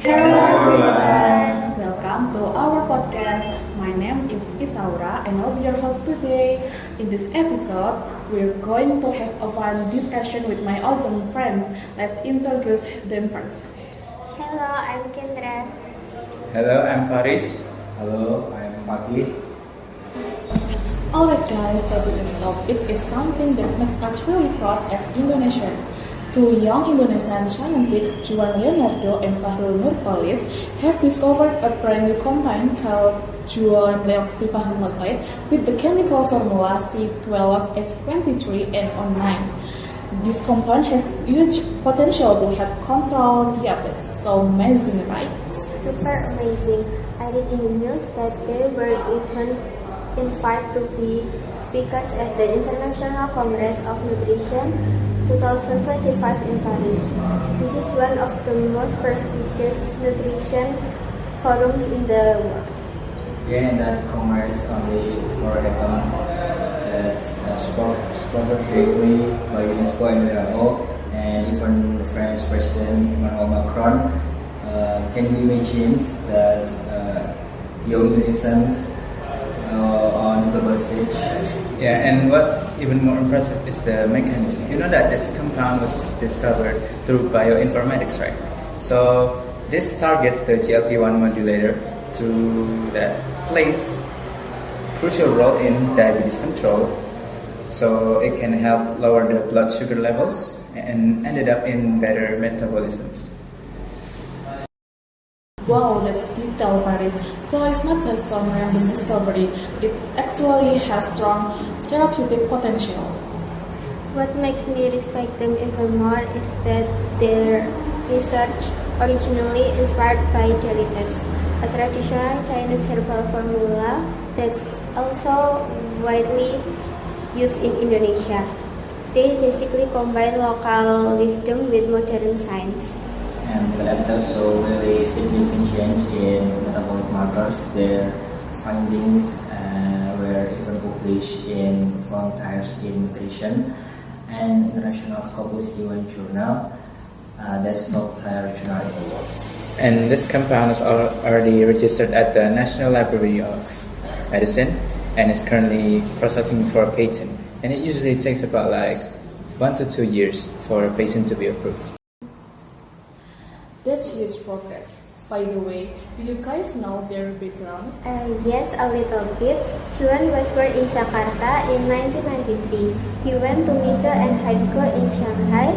Hello everyone, welcome to our podcast. My name is Isaura and I'll be your host today. In this episode, we're going to have a fun discussion with my awesome friends. Let's introduce them first. Hello, I'm Kendra. Hello, I'm Faris. Hello, I'm Fakih. Alright guys, so today's topic is something that makes us really proud as Indonesian. Two young Indonesian scientists, Juan Leonardo and Fahrul Nurkolis, have discovered a brand new compound called Juan deoxyfahrunoside with the chemical formula C12H23NO9. This compound has huge potential to help control diabetes. So amazing, right? Super amazing. I read in the news that they were even invited to be speakers at the International Congress of Nutrition 2025 in Paris. This is one of the most prestigious nutrition forums in the world. Yeah, and that Congress only for happen that supported directly by UNESCO and WHO, and even the French President Emmanuel Macron. Can you imagine that young Indonesians on global stage? Yeah, and what's even more impressive is the mechanism. You know that this compound was discovered through bioinformatics, right? So this targets the GLP-1 modulator that plays crucial role in diabetes control. So it can help lower the blood sugar levels and ended up in better metabolisms. Wow, that's detailed, Faris. So it's not just some random discovery, it actually has strong therapeutic potential. What makes me respect them even more is that their research originally inspired by Gelitas, a traditional Chinese herbal formula that's also widely used in Indonesia. They basically combine local wisdom with modern science. And that also really significant change in metabolic markers. Their findings were even published in Frontiers in Nutrition and International Scopus Human Journal. That's top tier journal in the world. And this compound is already registered at the National Library of Medicine and is currently processing for a patent. And it usually takes about 1 to 2 years for a patent to be approved. That's huge progress. By the way, do you guys know their backgrounds? Yes, a little bit. Juan was born in Jakarta in 1993. He went to middle and high school in Shanghai,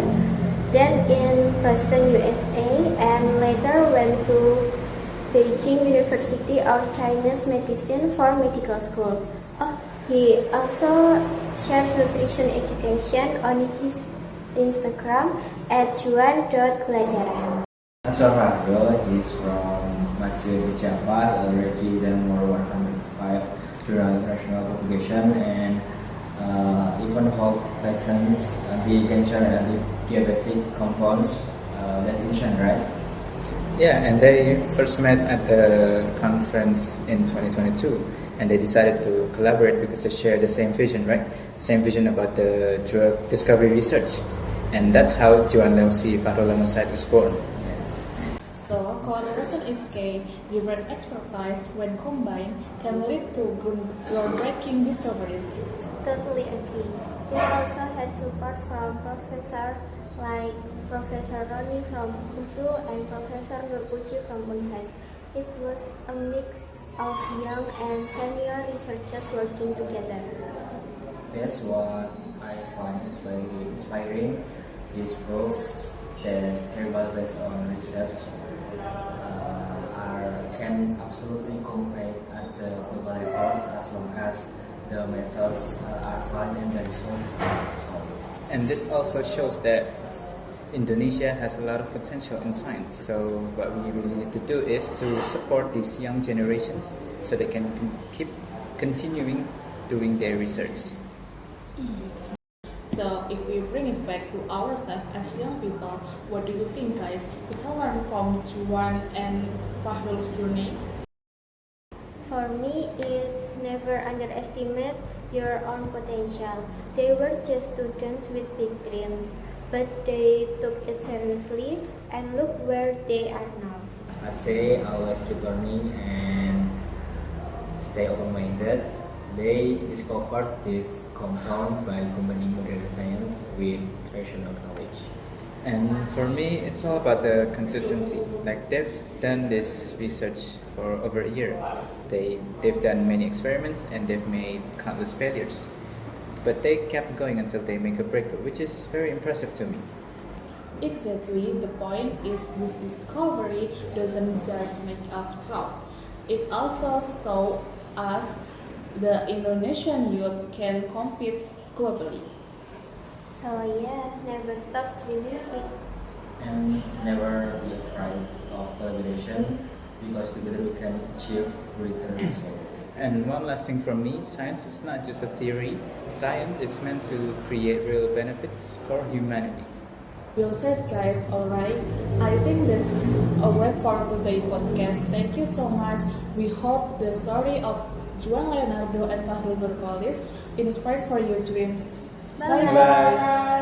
then in Boston, USA, and later went to Beijing University of Chinese Medicine for medical school. He also shares nutrition education on his Instagram at juan.gladara. Fahrul is from Matsui, Java, already done more 105 journal international publication, and even hold patents anti-cancer and anti-diabetic compounds. That insane, right? Yeah, and they first met at the conference in 2022, and they decided to collaborate because they share the same vision, right? Same vision about the drug discovery research, and that's how Juan deoxyfahrunoside was born. So, collaboration is key. Different expertise, when combined, can lead to groundbreaking discoveries. Totally agree. They also had support from professors like Professor Roni from USU and Professor Nurpuji from Unhas. It was a mix of young and senior researchers working together. That's what I find inspiring. This proves that herbal based on research can absolutely compete at the global levels as long as the methods are fine and the results are solid. And this also shows that Indonesia has a lot of potential in science. So what we really need to do is to support these young generations so they can keep continuing doing their research. So, if we bring it back to ourselves as young people, what do you think, guys? We can learn from Juan and Fahrul's journey. For me, it's never underestimate your own potential. They were just students with big dreams, but they took it seriously and look where they are now. I'd say always keep learning and stay open-minded. They discovered this compound by combining modern science with traditional knowledge. And for me, it's all about the consistency. Like they've done this research for over a year. They've done many experiments and they've made countless failures. But they kept going until they make a breakthrough, which is very impressive to me. Exactly, the point is this discovery doesn't just make us proud. It also shows us the Indonesian youth can compete globally. So yeah, never stop dreaming big. And never be afraid of collaboration because together we can achieve greater results. And one last thing from me, science is not just a theory. Science is meant to create real benefits for humanity. Well said, guys. Alright, I think that's a wrap for today's podcast. Thank you so much. We hope the story of Juan Leonardo and Fahrul Nurkolis inspired for your dreams. Bye. Bye.